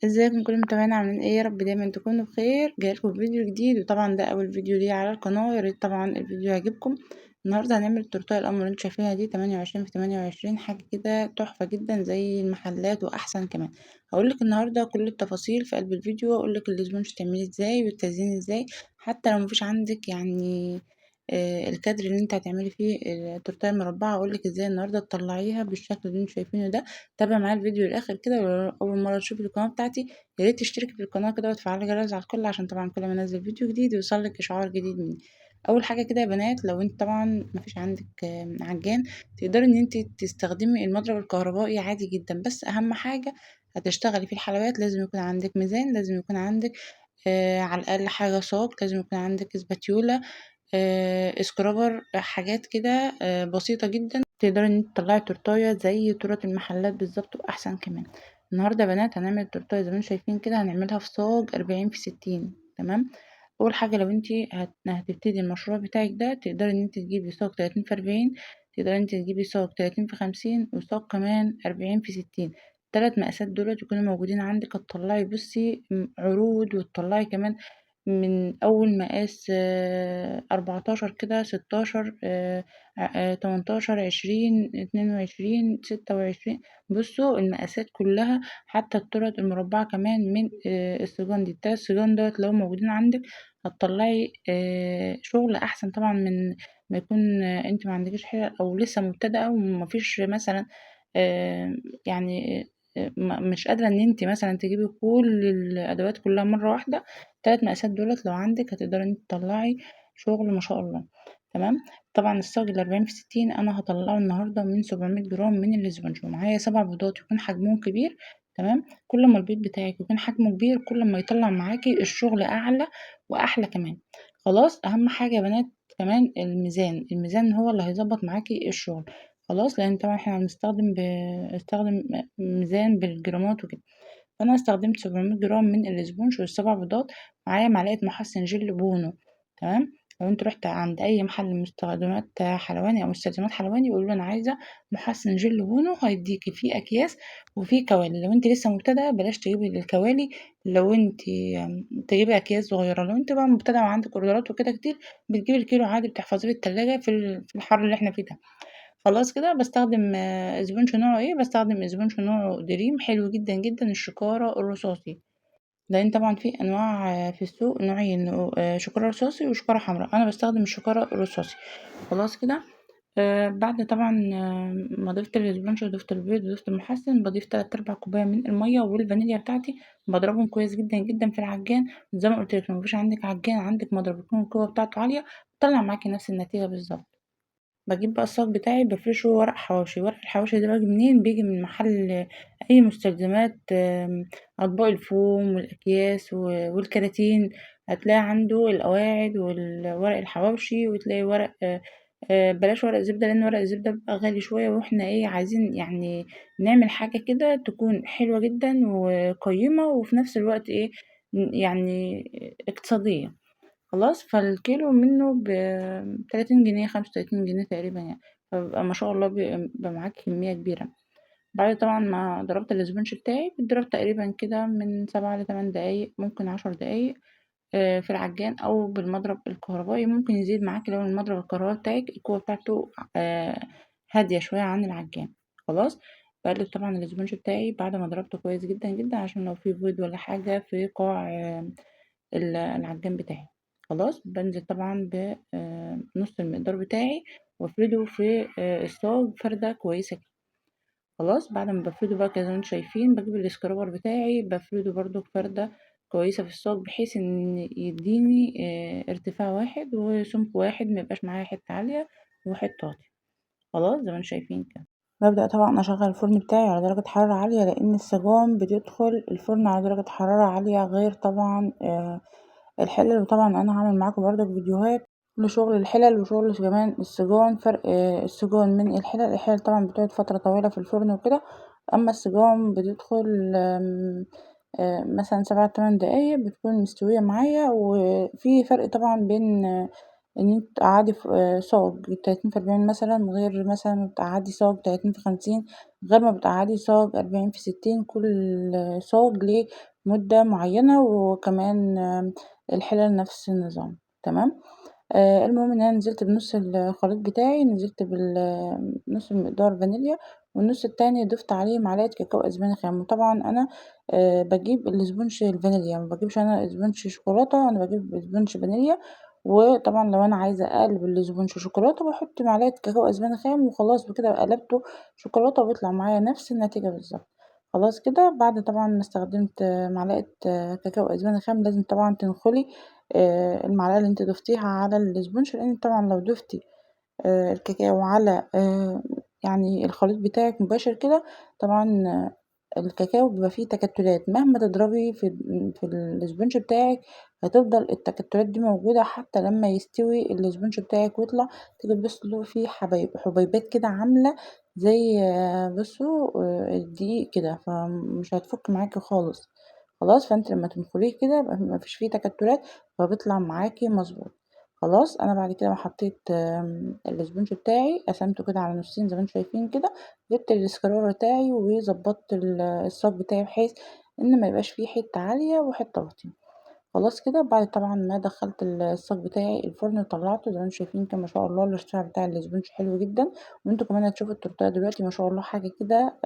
ازيكم كل متابعينا عاملين ايه؟ يا رب دايما تكونوا بخير. جايلكم فيديو جديد، وطبعا ده اول فيديو ليه على القناه. يا ريت طبعا الفيديو يعجبكم. النهارده هنعمل التورتيه القمر اللي انتوا شايفينها دي 28 في 28، حاجه كده تحفه جدا زي المحلات واحسن كمان. هقولك النهارده كل التفاصيل في قلب الفيديو، واقولك الاسبونج تعمليه ازاي والتزيين ازاي، حتى لو مفيش عندك يعني الكادر اللي انت هتعملي فيه التورتيه المربعه. اقولك ازاي النهارده تطلعيها بالشكل اللي انتوا شايفينه ده. تابع معايا الفيديو للاخر كده. ولو اول مره تشوفي القناه بتاعتي، يا ريت تشتركي في القناه كده وتفعلي الجرس على الكل، عشان طبعا كل ما انزل فيديو جديد يوصلك اشعار جديد مني. اول حاجه كده يا بنات، لو انت طبعا مفيش عندك عجان، تقدري ان انت تستخدمي المضرب الكهربائي عادي جدا. بس اهم حاجه هتشتغلي في الحلويات لازم يكون عندك ميزان، لازم يكون عندك على الاقل حاجه صاج، لازم يكون عندك اسباتيولا، اسكرابر، حاجات كده بسيطة جدا تقدري ان انت تطلعي تورتاية زي تورت المحلات بالظبط واحسن كمان. النهارده يا بنات هنعمل التورتاية زي ما انتم شايفين كده، هنعملها في صاج 40 في 60. تمام. اول حاجة لو انت هتبتدي المشروع بتاعك ده، تقدري ان انت تجيبي صاج 30 في 40، تقدري ان انت تجيبي صاج 30 في 50، وصاج كمان 40 في 60. التلات مقاسات دول يكونوا موجودين عندك. هتطلعي بصي عروض، وتطلعي كمان من أول مقاس 14 كده، 16، 18، 20، 22، 26. بصوا المقاسات كلها، حتى الطرق المربعة كمان من السجان دي. التلات سجان دوت لو موجودين عندك هتطلعي شغل أحسن طبعا من ما يكون انت ما عندكيش حاجة أو لسه مبتدئة ومفيش مثلا آه، يعني مش قادرة ان انت مثلا تجيبي كل الأدوات كلها مرة واحدة. التلات مقاسات دولت لو عندك هتقدري انت تطلعي شغل ما شاء الله. تمام. طبعا الصاج ال40 في 60 انا هطلعه النهارده من 700 جرام من الاسبونج، ومعايا 7 بيضات يكون حجمهم كبير. تمام. كل ما البيض بتاعك يكون حجمه كبير، كل ما يطلع معاكي الشغل اعلى واحلى كمان. خلاص. اهم حاجه يا بنات كمان الميزان، الميزان هو اللي هيظبط معاكي الشغل. خلاص، لان طبعا احنا استخدم ميزان بالجرامات وكده. فانا استخدمت 700 جرام من الاسبونج وال7 بيضات. معايا معلقه محسن جل بونو. تمام. لو انت رحت عند اي محل مستخدمات حلواني او مستلزمات حلواني، قولوا له انا عايزه محسن جل بونو، هيديكي فيه اكياس وفيه كوالي. لو انت لسه مبتدئه بلاش تجيبي الكوالي، لو انت تجيبي اكياس صغيره. لو انت بقى مبتدئه وعندك اوردرات وكده كتير، بتجيبي الكيلو عادي بتحفظيه في التلاجة في الحر اللي احنا فيه ده. خلاص كده. باستخدم اسبونج نوعه ايه؟ باستخدم اسبونج نوعه دريم، حلو جدا جدا، الشكارة الرصاصي. لان طبعا في انواع في السوق نوعين، شكارة رصاصي وشكارة حمراء. انا بستخدم الشكارة الرصاصي. خلاص كده. بعد طبعا ما ضفت الاسبونج وضفت البيض وضفت المحسن، بضيف 3/4 كوباية من المية والفانيليا بتاعتي. بضربهم كويس جدا جدا في العجان. زي ما قلت لك، لو مفيش عندك عجان، عندك مضرب يكون القوة بتاعته عالية، طلع معاكي نفس النتيجة بالظبط. باجيب بقى الصاج بتاعي بافرشه ورق حواشي. ورق الحواشي ده باجي منين؟ بيجي من محل اي مستلزمات اطباق الفوم والاكياس والكراتين. هتلاقي عنده القواعد والورق الحواوشي، وتلاقي ورق بلاش ورق زبدة، لان ورق الزبدة بيبقى غالي شوية، واحنا ايه عايزين يعني نعمل حاجة كده تكون حلوة جدا وقيمة، وفي نفس الوقت ايه يعني اقتصادية. خلاص. فالكيلو منه ب30 جنيه، 35 جنيه تقريبا يعني. فبيبقى ما شاء الله بيبقى معاك كمية كبيرة. بعد طبعا ما ضربت الاسبونج بتاعي، بيتضرب تقريبا كده من 7 ل8 دقايق، ممكن 10 دقايق في العجان أو بالمضرب الكهربائي. ممكن يزيد معاك لو المضرب الكهربائي بتاعك القوة بتاعته هادية شوية عن العجان. خلاص. بقلب طبعا الاسبونج بتاعي بعد ما ضربته كويس جدا جدا، عشان لو في بيض ولا حاجة في قاع العجان بتاعي. خلاص. بنزل طبعا بنص المقدار بتاعي، وافرده في الصاج فردة كويسة كده. خلاص. بعد ما بفرده بقى كده زي ما انتم شايفين، بجيب الاسكرابر بتاعي بفرده برضو فردة كويسة في الصاج، بحيث ان يديني ارتفاع واحد وسمك واحد، ميبقاش معايا حتة عالية وحتة واطية. خلاص زي ما انتم شايفين كده. ببدأ طبعا أشغل الفرن بتاعي على درجة حرارة عالية، لأن السجان بتدخل الفرن على درجة حرارة عالية، غير طبعا الحلل. وطبعا أنا هعمل معاكم برضك فيديوهات لشغل الحلل وشغل كمان السجان. فرق السجان من الحلل طبعا بتقعد فترة طويلة في الفرن وكده، أما السجان بتدخل مثلا 7 8 دقايق بتكون مستوية معايا. وفي فرق طبعا بين ان انت تقعدي صاج 30 في 40 مثلا، غير مثلا ما بتقعدي صاج 30 في 50، غير ما بتقعدي صاج 40 في 60. كل صاج ليه مدة معينة، وكمان الحلل نفس النظام. تمام. المهم إن أنا نزلت بنص الخليط بتاعي، نزلت نص مقدار فانيليا، والنص التاني ضفت عليه معلقة كاكاو أسباني خام. وطبعا أنا باجيب الاسبونج الفانيليا، مباجيبش أنا اسبونج شوكولاتة، أنا باجيب اسبونج فانيليا. وطبعا لو أنا عايزة أقلب الاسبونج شوكولاتة بحط معلقة كاكاو أسباني خام وخلاص، بكده قلبته شوكولاتة وبيطلع معايا نفس النتيجة بالظبط. خلاص كده، بعد طبعا ما استخدمت معلقة كاكاو أسباني خام، لازم طبعا تنخلي المعلقة اللي انت ضفتيها على الاسبونج، لان طبعا لو ضفتي الكاكاو على يعني الخليط بتاعك مباشر كده، طبعا الكاكاو بيبقى فيه تكتلات، مهما تضربي في الاسبونج بتاعك هتفضل التكتلات دي موجودة حتى لما يستوي الاسبونج بتاعك ويطلع. تيجي تبص له فيه حبيبات كده عاملة زي بصوا الدقيق كده، فمش هتفك معاكي خالص. خلاص، فانت لما تنخليه كده يبقى مفيش فيه تكتلات، فبيطلع معاكي مظبوط. خلاص، انا بعد كده ما حطيت الاسبونج بتاعي، قسمته كده على نصين زي ما انتم شايفين كده. جبت السكرور بتاعي وظبطت الصاج بتاعي بحيث ان ما يبقاش فيه حته عاليه وحته واطيه. خلاص كده، بعد طبعا ما دخلت الصاج بتاعي الفرن وطلعته زي ما انتم شايفين كده، ما شاء الله الارتفاع بتاع الاسبونج حلو جدا. وانتوا كمان هتشوفوا التورتيه دلوقتي، ما شاء الله حاجه كده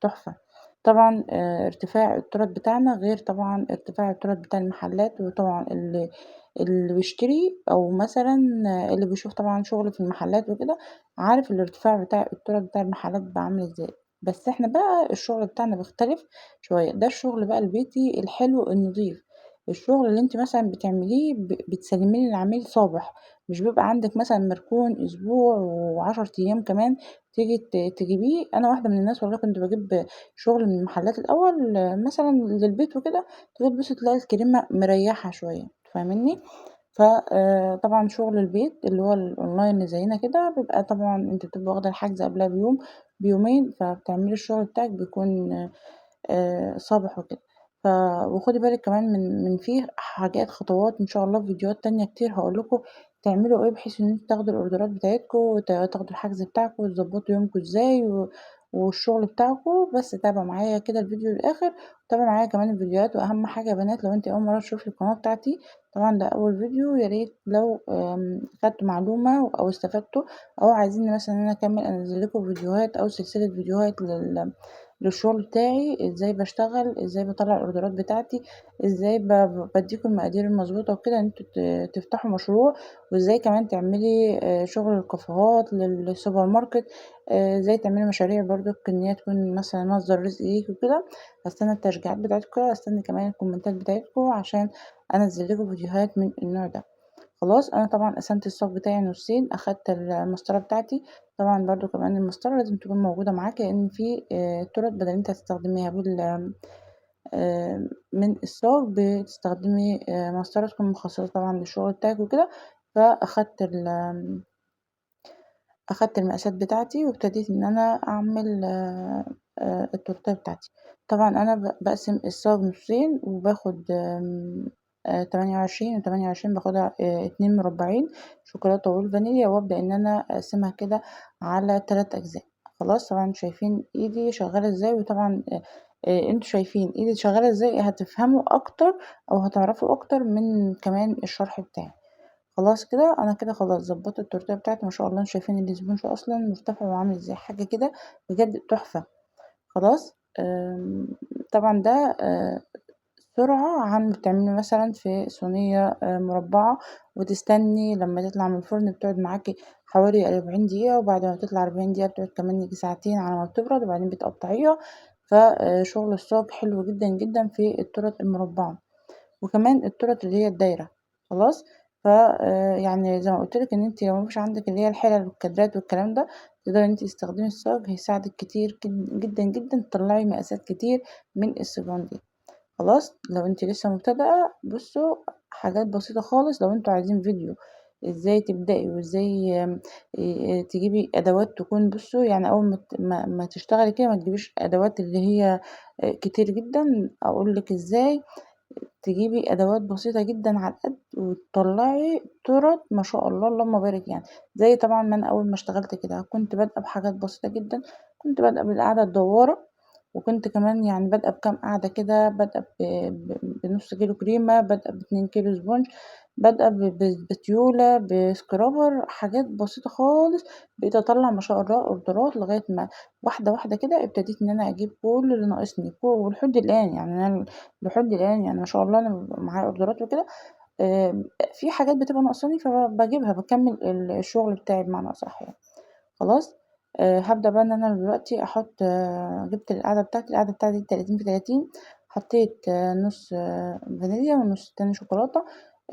تحفه. طبعا ارتفاع التورت بتاعنا غير طبعا ارتفاع التورت بتاع المحلات. وطبعا اللي بيشتري او مثلا اللي بيشوف طبعا شغل في المحلات وكده، عارف الارتفاع بتاع التورت بتاع المحلات بقى عامل ازاي. بس احنا بقى الشغل بتاعنا بيختلف شويه، ده الشغل بقى البيتي الحلو النظيف. الشغل اللي انت مثلا بتعمليه بتسلميه للعميل صابح، مش بيبقى عندك مثلا مركون اسبوع و10 ايام كمان تيجي تجيبيه. انا واحده من الناس والله كنت بجيب شغل من المحلات الاول مثلا للبيت وكده، تيجي تبص تلاقي الكريمه مريحه شويه، فاهمني. فطبعا شغل البيت اللي هو الاونلاين اللي زينا كده بيبقى طبعا انت بتبقى واخده الحجز قبلها بيوم بيومين، فبتعملي الشغل بتاعك بيكون صابح وكده. ف وخدي بالِك كمان من فيه حاجات خطوات إن شاء الله في فيديوهات تانية كتير هاقول لكم تعملوا إيه بحيث إن أنتم تاخدوا الأوردرات بتاعتكم تاخدوا الحجز بتاعكم وتضبطوا يومكم إزاي والشغل بتاعكم. بس تابعوا معايا كده الفيديو للآخر، وتابعوا معايا كمان الفيديوهات. وأهم حاجة يا بنات، لو أنتِ أول مرة تشوفي القناة بتاعتي، طبعًا ده أول فيديو، يا ريت لو خدتوا معلومة أو استفدتوا أو عايزينّي مثلًا إن أنا أكمل أنزل لكم فيديوهات أو سلسلة فيديوهات للشغل بتاعي، ازاي بشتغل، ازاي بطلع الاوردرات بتاعتي، ازاي بديكم المقادير المظبوطة وكده ان انتوا تفتحوا مشروع، وازاي كمان تعملي شغل الكافيهات للسوبر ماركت، ازاي تعملي مشاريع برضو ان هي تكون مثلا مصدر رزق ليكي وكده. هستنى التشجيعات بتاعتكم، هستنى كمان الكومنتات بتاعتكم عشان انزل لكم فيديوهات من النوع ده. خلاص، انا طبعا قسمت الصاج بتاعي نصين، اخدت المسطره بتاعتي. طبعا برضو كمان المسطره لازم تكون موجوده معاكي، لان في طرق بدل انت هتستخدميها من الصاج بتستخدمي مسطره تكون مخصصه طبعا للشغل بتاعك وكده. فاخدت اخدت المقاسات بتاعتي وابتديت ان انا اعمل التورتيه بتاعتي. طبعا انا بقسم الصاج نصين وباخد 28 و28 باخدها 2 مربعين شوكولاته والفانيليا، وابدا ان انا اقسمها كده على 3 اجزاء. خلاص، طبعا شايفين ايدي شغاله ازاي، وطبعا انتوا شايفين ايدي شغاله ازاي هتفهموا اكتر او هتعرفوا اكتر من كمان الشرح بتاعي. خلاص كده، انا كده خلاص ظبطت التورتيه بتاعتي، ما شاء الله انتوا شايفين الاسبونج اصلا مرتفع وعامل ازاي، حاجه كده بجد تحفه. خلاص. طبعا ده سرعه عن بتعملي مثلا في صينيه مربعه وتستني لما تطلع من الفرن، بتقعد معاكي حوالي 40 دقيقه، وبعد ما تطلع 40 دقيقه بتقعد كمان يجي ساعتين على ما بتبرد، وبعدين بتقطعيها. فشغل الصاج حلو جدا جدا في التورت المربعه، وكمان التورت اللي هي الدايرة. خلاص. ف يعني زي ما قلت لك ان انت لو مفيش عندك اللي هي الحلل والكادرات والكلام ده، تقدري ان انت تستخدمي الصاج، هيساعدك كتير جدا جدا تطلعي مقاسات كتير من الصاجات دي. خلاص، لو انت لسه مبتدئة، بصوا حاجات بسيطة خالص. لو انتوا عايزين فيديو ازاي تبدأي وازاي تجيبي ادوات تكون، بصوا يعني اول ما تشتغلي كده ما تجيبيش ادوات اللي هي كتير جدا. اقول لك ازاي تجيبي ادوات بسيطة جدا على القد وتطلعي تورت ما شاء الله اللهم بارك يعني. زي طبعا ما انا اول ما اشتغلت كده كنت بادئه بحاجات بسيطة جدا، كنت بادئه بالقعدة الدوارة وكنت كمان يعني بادئة بكام قاعدة كده، بادئة بنص كيلو كريمة، بادئة ب2 كيلو سبونج، بادئة بتيولة، بسكرابر، حاجات بسيطة خالص. بقيت أطلّع ما شاء الله أوردرات لغاية ما واحدة واحدة كده ابتديت إن أنا أجيب كل اللي ناقصني، ولحد الآن يعني أنا لحد الآن يعني ما شاء الله أنا معايا أوردرات وكده. في حاجات بتبقى ناقصاني فباجيبها، باكمّل الشغل بتاعي بمعنى أصح يعني. خلاص. هابدأ بقى إن أنا دلوقتي أحط جبت القاعدة بتاعتي 30 في 30، حطيت نُص فانيليا والنُص التاني شوكولاتة.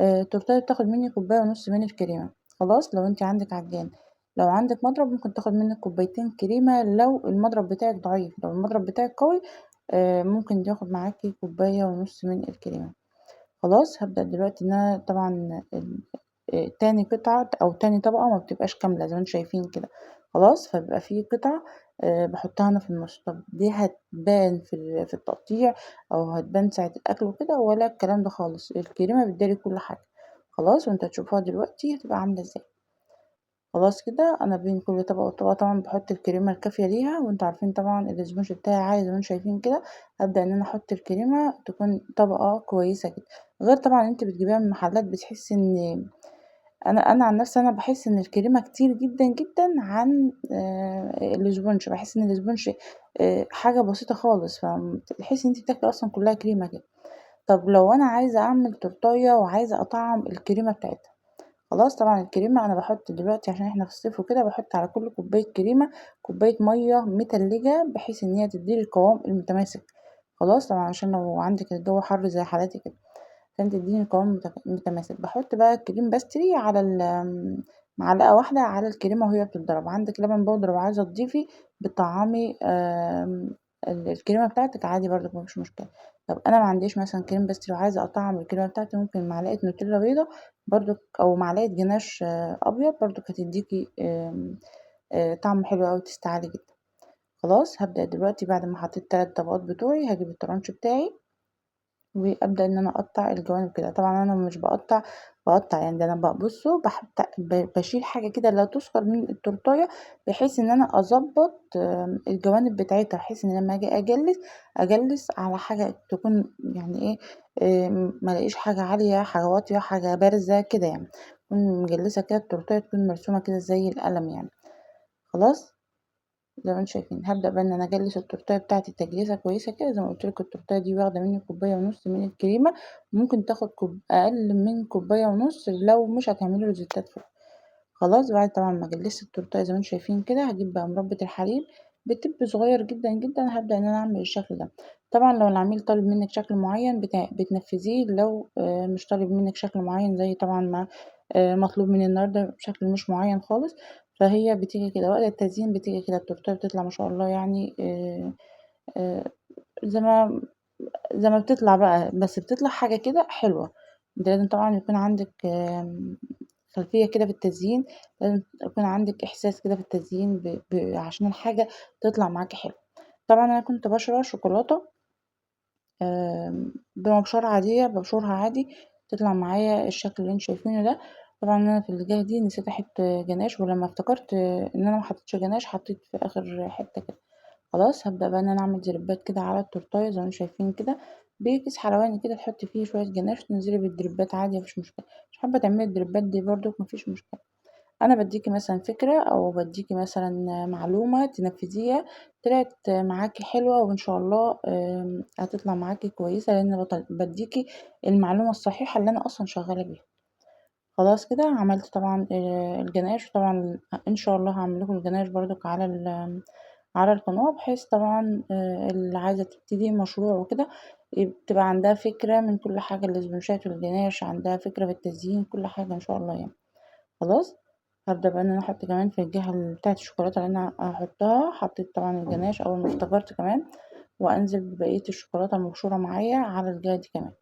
التورتاية بتاخد مني كوباية ونُص من الكريمة. خلاص، لو أنتِ عندِك عجان. لو عندِك مضرب ممكن تاخد منِّك كوبايتين كريمة لو المضرب بتاعِك ضعيف، لو المضرب بتاعِك قوي ممكن ياخد معاكِ كوباية ونُص من الكريمة. خلاص، هابدأ دلوقتي إن أنا طبعًا تاني قطعة أو تاني طبقة ما بتبقاش كاملة زي ما أنتم شايفين كده. خلاص، فبيبقى في قطعة باحطها أنا في النُص. طب دي هتبان في التقطيع أو هتبان ساعة الأكل وكده ولا الكلام ده خالص، الكريمة بتداري كل حاجة. خلاص، وأنتم هتشوفوها دلوقتي هتبقى عاملة إزاي. خلاص كده أنا بين كل طبقة وطبقة طبعًا باحط الكريمة الكافية ليها، وأنتم عارفين طبعًا الاسبونج بتاعي عالي زي ما أنتم شايفين كده. هابدأ إن أنا أحط الكريمة تكون طبقة كويسة كده، غير طبعًا أنتِ بتجيبيها من محلات بتحسي إن أنا عن نفسي أنا باحس إن الكريمة كتير جدًا، جدًا عن الاسبونج. باحس إن الاسبونج حاجة بسيطة خالص، تحسي إن أنتِ بتاكلي أصلًا كلها كريمة كده. طب لو أنا عايزة أعمل تورتاية وعايزة أطعّم الكريمة بتاعتها. خلاص، طبعًا الكريمة أنا باحط دلوقتي عشان إحنا في الصيف وكده، باحط على كل كوباية كريمة كوباية مَيّة متلجة بحيث إن هي تدّي لي القوام المتماسك. خلاص، طبعًا عشان لو عندِك الجو حَر زي حالاتي كده. عشان تدّيني قوام متماسك. باحط بقى الكريم باستري على معلقة واحدة على الكريمة وهي بتتضرب. عندِك لبن بودرة وعايزة تضيفي بتطعّمي الكريمة بتاعتِك عادي برضه ما فيش مشكلة. طب أنا ما عنديش مثلًا كريم باستري وعايزة أطعّم الكريمة بتاعتي، ممكن معلقة نوتيلا بيضا برضك أو معلقة جناش أبيض برضك هتدّيكِ طعم حلو أوي تيست عالي جدًا. خلاص، هابدأ دلوقتي بعد ما حطيت 3 طبقات بتوعي هاجيب الترانش بتاعي وأبدأ إن أنا أقطّع الجوانب كده. طبعًا أنا مش باقطّع يعني، ده أنا بُصّوا باشيل حاجة كده لا تُذكر من التورتاية بحيث إن أنا أضبّط الجوانب بتاعتها، بحيث إن لمّا آجي أجلِّس على حاجة تكون يعني إيه، ما الاقيش حاجة عالية، حاجة واطية، حاجة بارزة كده يعني. أكون مجلِّسة كده التورتاية تكون مرسومة كده زي القلم يعني. خلاص؟ زي ما أنتم شايفين. هابدأ بقى إن أنا أجلِّس التورتاية بتاعتي تجليسة كويسة كده. زي ما قُلت لكم التورتاية دي واخدة مني كوباية ونُص من الكريمة، ممكن تاخد أقل من كوباية ونُص لو مش هتعملي روزيتات فوق. خلاص، بعد طبعًا ما جلِّست التورتاية زي ما أنتم شايفين كده، هاجيب بقى مربة الحليب بتِب صغير جدًا، جدًا. هابدأ إن أنا أعمل الشكل ده. طبعًا لو العميل طالب منِّك شكل معيّن بتنفّذيه، لو مش طالب منِّك شكل معيّن زي طبعًا ما مطلوب مني النهارده بشكل مش معيّن خالص، فهي بتيجي كده. وقت التزيين بتيجي كده التورتاية بتطلع ما شاء الله يعني آآ زي ما زي ما بتطلع بقى، بس بتطلع حاجة كده حلوة. أنتِ لازم طبعًا يكون عندِك خلفية كده بالتزيين، لازم يكون عندِك إحساس كده في التزيين عشان الحاجة تطلع معاكِ حلوة. طبعًا أنا كنت باشرى شوكولاتة بمبشرة عادية، بابشرها عادي تطلع معايا الشكل اللي أنتم شايفينه ده. طبعًا أنا في الجهة دي نسيت أحط جناش، ولمّا افتكرت إن أنا ما حطيتش جناش حطيت في آخر حتة كده. خلاص، هابدأ بقى إن أنا أعمل دريبات كده على التورتاية زي ما أنتم شايفين كده. بكيس حلواني كده تحطي فيه شوية جناش تنزلي بالدريبات عادي ما فيش مشكلة. مش حابة تعملي الدريبات دي برضك ما فيش مشكلة. أنا بادّيكِ مثلًا فكرة أو بادّيكِ مثلًا معلومة تنفّذيها، طلعت معاكِ حلوة وإن شاء الله هتطلع معاكِ كويسة، لإن بادّيكِ المعلومة الصحيحة اللي أنا أصلًا شغّالة بيها. خلاص كده عملت طبعًا الجناش. طبعًا إن شاء الله هاعمل لكم الجناش برضك على القناة، بحيث طبعًا اللي عايزة تبتدي مشروع وكده تبقى عندها فكرة من كل حاجة، الإسفنجات والجناش، عندها فكرة بالتزيين، كل حاجة إن شاء الله يعني. خلاص، هابدأ بقى إن أنا أحط كمان في الجهة بتاعة الشوكولاتة اللي أنا هاحطها. حطيت طبعًا الجناش أول ما افتكرت كمان، وأنزل ببقية الشوكولاتة المبشورة معايا على الجهة دي كمان.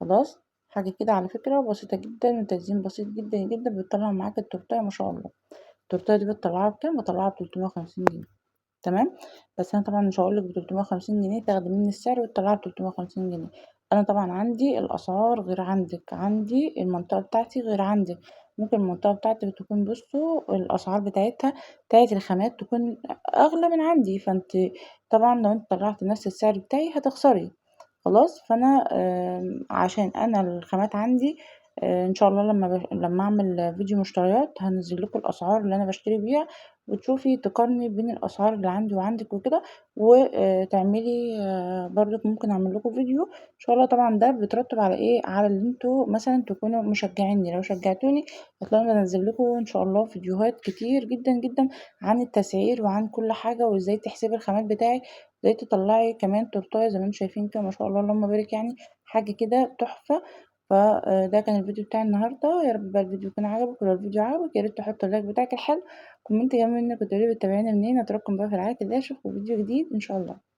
خلاص، حاجة كده على فكرة بسيطة جدًا وتزيين بسيط جدًا، جدًا، بتطلّع معاك التورتاية ما شاء الله. التورتاية دي بتطلّعها بكام؟ باطلّعها ب350 جنيه. تمام. بس أنا طبعًا مش هاقول لِك ب350 جنيه تاخدي مني السعر وتطلّعي ب350 جنيه. أنا طبعًا عندي الأسعار غير عندِك، عندي المنطقة بتاعتي غير عندِك. ممكن المنطقة بتاعتِك تكون بُصّوا الأسعار بتاعتها بتاعة الخامات تكون أغلى من عندي، فأنتِ طبعًا لو أنتِ طلّعتِ نفس السعر بتاعي هتخسري. خلاص، فأنا عشان أنا الخامات عندي إن شاء الله لمّا أعمل فيديو مشتريات هانزّل لكم الأسعار اللي أنا باشتري بيها، وتشوفي تقارني بين الأسعار اللي عندي وعندِك وكده، تعملي برضك ممكن أعمل لكم فيديو إن شاء الله. طبعًا ده بيترتب على إيه، على اللي أنتم مثلًا تكونوا مشجعينّي، لو شجعتوني هتلاقوني بانزّل لكم إن شاء الله فيديوهات كتير جدًا، جدًا عن التسعير وعن كل حاجة، وإزاي تحسبي الخامات بتاعِك، وإزاي تطلّعي كمان تورتاية زي ما أنتم شايفين كده ما شاء الله اللهم بارك يعني، حاجة كده تحفة. ده كان الفيديو بتاعي النهارده، يا رب بقى الفيديو يكون عجبك، ولو الفيديو عجبك يا ريت تحط اللايك بتاعك الحلو، كومنت جنب منك وتقولي لي بتابعيني منين، أترككم بقى في رعاية الله، أشوفكم في فيديو جديد إن شاء الله.